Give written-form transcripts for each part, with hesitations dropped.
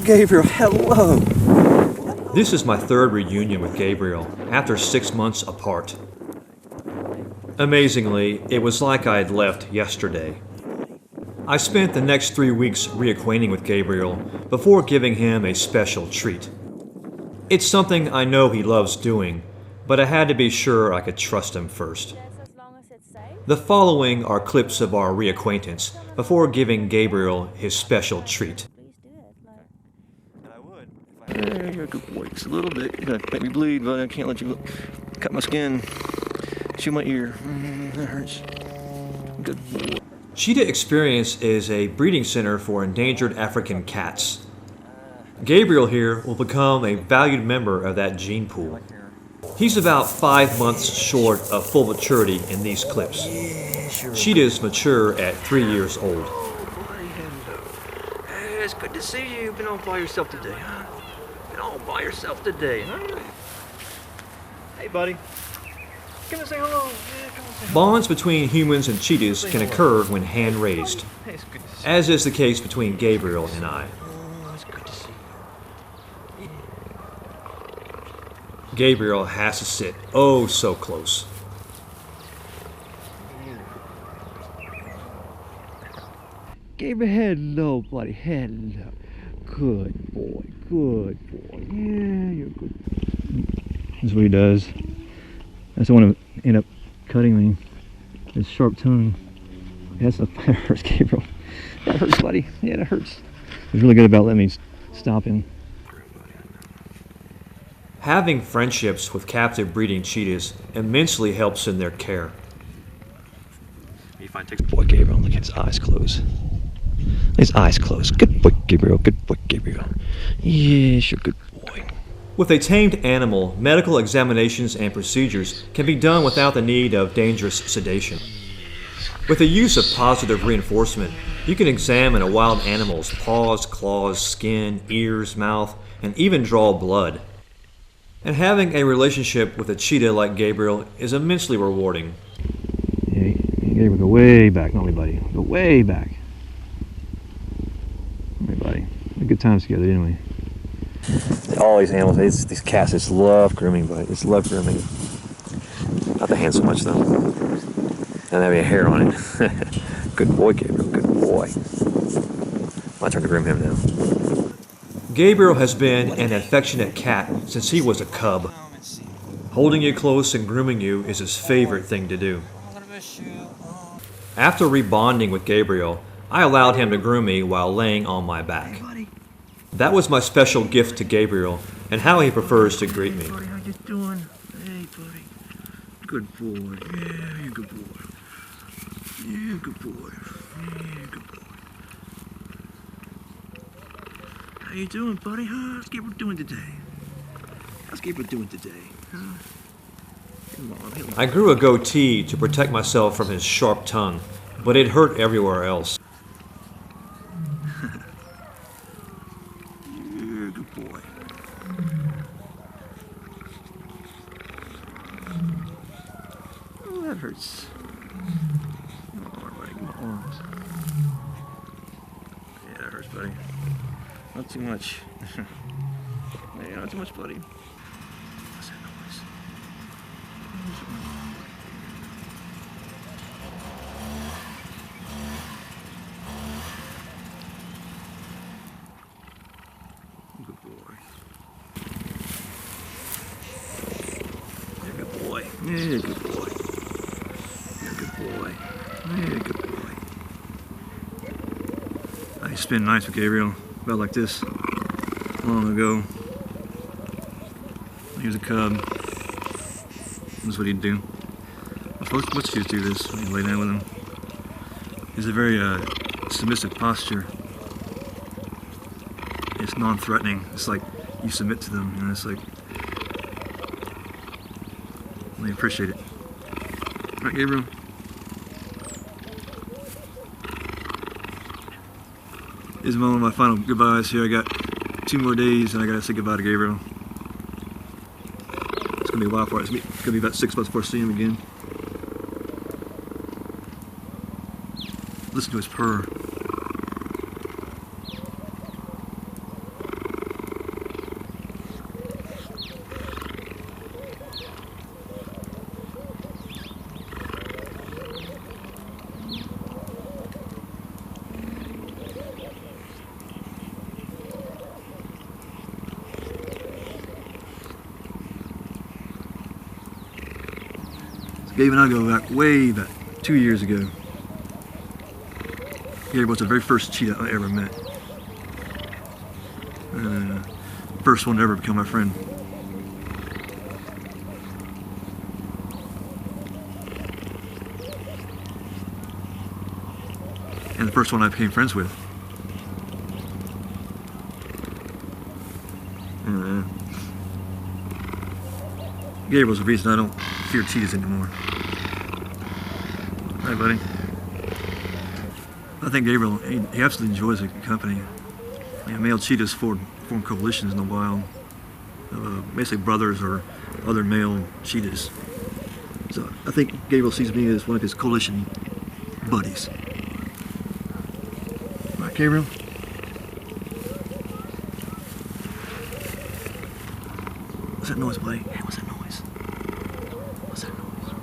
Gabriel, hello. This is my third reunion with Gabriel after 6 months apart. Amazingly, it was like I had left yesterday. I spent the next 3 weeks reacquainting with Gabriel before giving him a special treat. It's something I know he loves doing, but I had to be sure I could trust him first. The following are clips of our reacquaintance before giving Gabriel his special treat. Hey, you're a good boy. Just a little bit. You're gonna make me bleed, but I can't let you cut my skin. Chew my ear. That hurts. Good boy. Cheetah Experience is a breeding center for endangered African cats. Gabriel here will become a valued member of that gene pool. He's about 5 months short of full maturity in these clips. Cheetahs mature at 3 years old. Hey, it's good to see you. You've been all by yourself today, huh? Been all by yourself today, huh? Hey, buddy. Come and say hello. Yeah, come and say hello. Bonds between humans and cheetahs can occur when hand-raised, Hey, it's good to see as is the case between Gabriel and I. you. It's good to see you. Gabriel has to sit oh so close. Gabriel, hello, buddy. Hello. Good boy. Good boy. Yeah, you're good. That's what he does. I just want to end up cutting me. His sharp tongue. That hurts, Gabriel. That hurts, buddy. Yeah, that hurts. He's really good about letting me stop him. Having friendships with captive breeding cheetahs immensely helps in their care. If I take boy Gabriel, look at his eyes closed. His eyes closed. Good boy, Gabriel. Good boy, Gabriel. Yes, you're a good boy. With a tamed animal, medical examinations and procedures can be done without the need of dangerous sedation. With the use of positive reinforcement, you can examine a wild animal's paws, claws, skin, ears, mouth, and even draw blood. And having a relationship with a cheetah like Gabriel is immensely rewarding. Yeah, Gabriel, go way back. Not me, buddy. Go way back. All right, buddy. We had good times together, didn't we? All these animals, these cats just love grooming, buddy. Just love grooming. Not the hand so much, though. Doesn't have any hair on it. Good boy, Gabriel. Good boy. My turn to groom him now. Gabriel has been an affectionate cat since he was a cub. Holding you close and grooming you is his favorite thing to do. After rebonding with Gabriel, I allowed him to groom me while laying on my back. That was my special gift to Gabriel and how he prefers to greet me. Buddy, how you doing? Hey, buddy. Good boy. Yeah, you're a good boy. Yeah, good boy. Yeah, good boy. How you doing, buddy? How's Gabriel doing today? How's Gabriel doing today? Huh? Come on, hit me. I grew a goatee to protect myself from his sharp tongue, but it hurt everywhere else. Yeah, good boy. Oh, that hurts. Oh, buddy, my arms. Yeah, that hurts, buddy. Not too much. Yeah, not too much, buddy. What's that noise? Good boy. Yeah, good boy. Yeah, good boy. Yeah, good boy. Yeah, good boy. I spent nights with Gabriel about like this long ago. He was a cub. That's what he'd do. Most kids do this when you lay down with him. It's a very submissive posture. It's non-threatening. It's like you submit to them, and it's like they appreciate it. Right, Gabriel? This is one of my final goodbyes here. I got 2 more days, and I gotta say goodbye to Gabriel. It's gonna be a while for it. It's gonna be about 6 months before I see him again. Listen to his purr. Gabe and I go back way back 2 years ago. Gabe was the very first cheetah I ever met. First one to ever become my friend. And the first one I became friends with. Gabriel's the reason I don't fear cheetahs anymore. Hi, buddy. I think Gabriel, he absolutely enjoys the company. Male cheetahs form coalitions in the wild. Basically brothers or other male cheetahs. So I think Gabriel sees me as one of his coalition buddies. Right, Gabriel? What's that noise, buddy? Hey, what's that noise? What's that noise?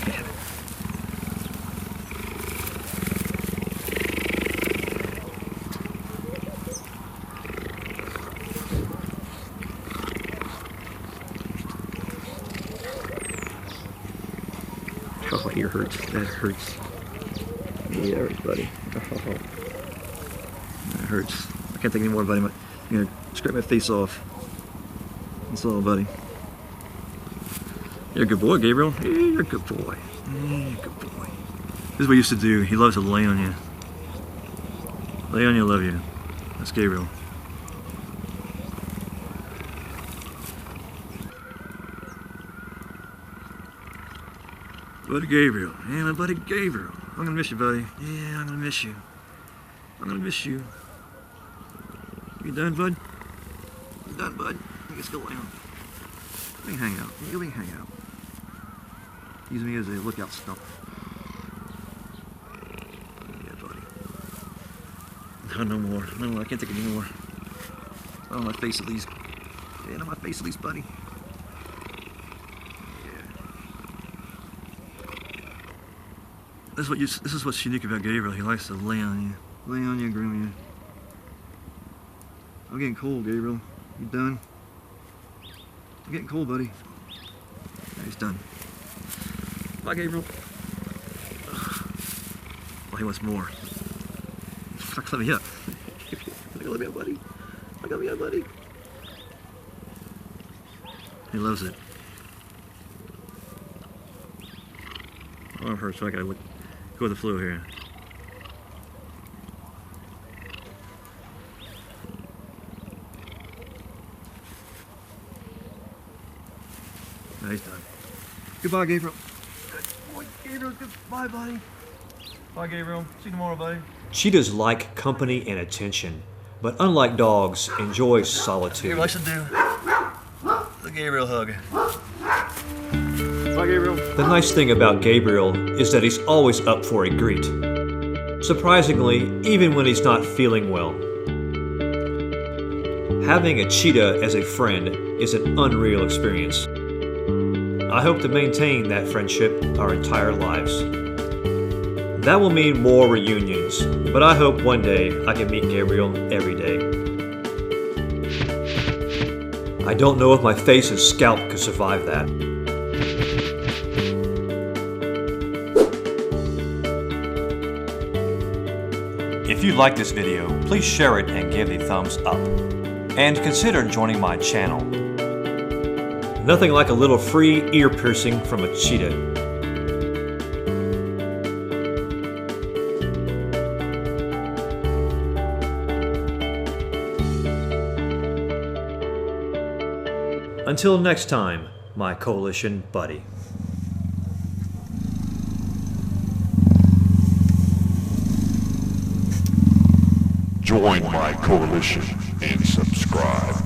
Yeah. Oh, my ear hurts. That hurts. Yeah, that hurts, buddy. Oh, that hurts. I can't take any more, buddy. I'm gonna scrape my face off. That's all, buddy. You're a good boy, Gabriel. Yeah, you're a good boy. Yeah, you're a good boy. This is what he used to do. He loves to lay on you. Lay on you, love you. That's Gabriel. Buddy Gabriel. Yeah, my buddy Gabriel. I'm gonna miss you, buddy. Yeah, I'm gonna miss you. I'm gonna miss you. You done, bud? You done, bud? Let's go down. We can hang out. We can hang out. Use me as a lookout stump. Yeah, buddy. No more. No, I can't take it anymore. On my face at least. Yeah, on my face at least, buddy. This is what's unique about Gabriel. He likes to lay on you. Lay on you and groom you. I'm getting cold, Gabriel. You done? I'm getting cold, buddy. Yeah, he's done. Bye, Gabriel. Oh, he wants more. Let me up. Let me up, buddy. Let me up, buddy. He loves it. Oh, it hurts. So I gotta go with the flu here. No, he's done. Goodbye, Gabriel. Good boy, Gabriel. Goodbye, buddy. Bye, Gabriel. See you tomorrow, buddy. Cheetahs like company and attention, but unlike dogs, enjoy solitude. Gabriel, I should do the Gabriel hug. Bye, Gabriel. The nice thing about Gabriel is that he's always up for a greet. Surprisingly, even when he's not feeling well. Having a cheetah as a friend is an unreal experience. I hope to maintain that friendship our entire lives. That will mean more reunions, but I hope one day I can meet Gabriel every day. I don't know if my face and scalp could survive that. If you like this video, please share it and give a thumbs up. And consider joining my channel. Nothing like a little free ear piercing from a cheetah. Until next time, my coalition buddy. Join my coalition and subscribe.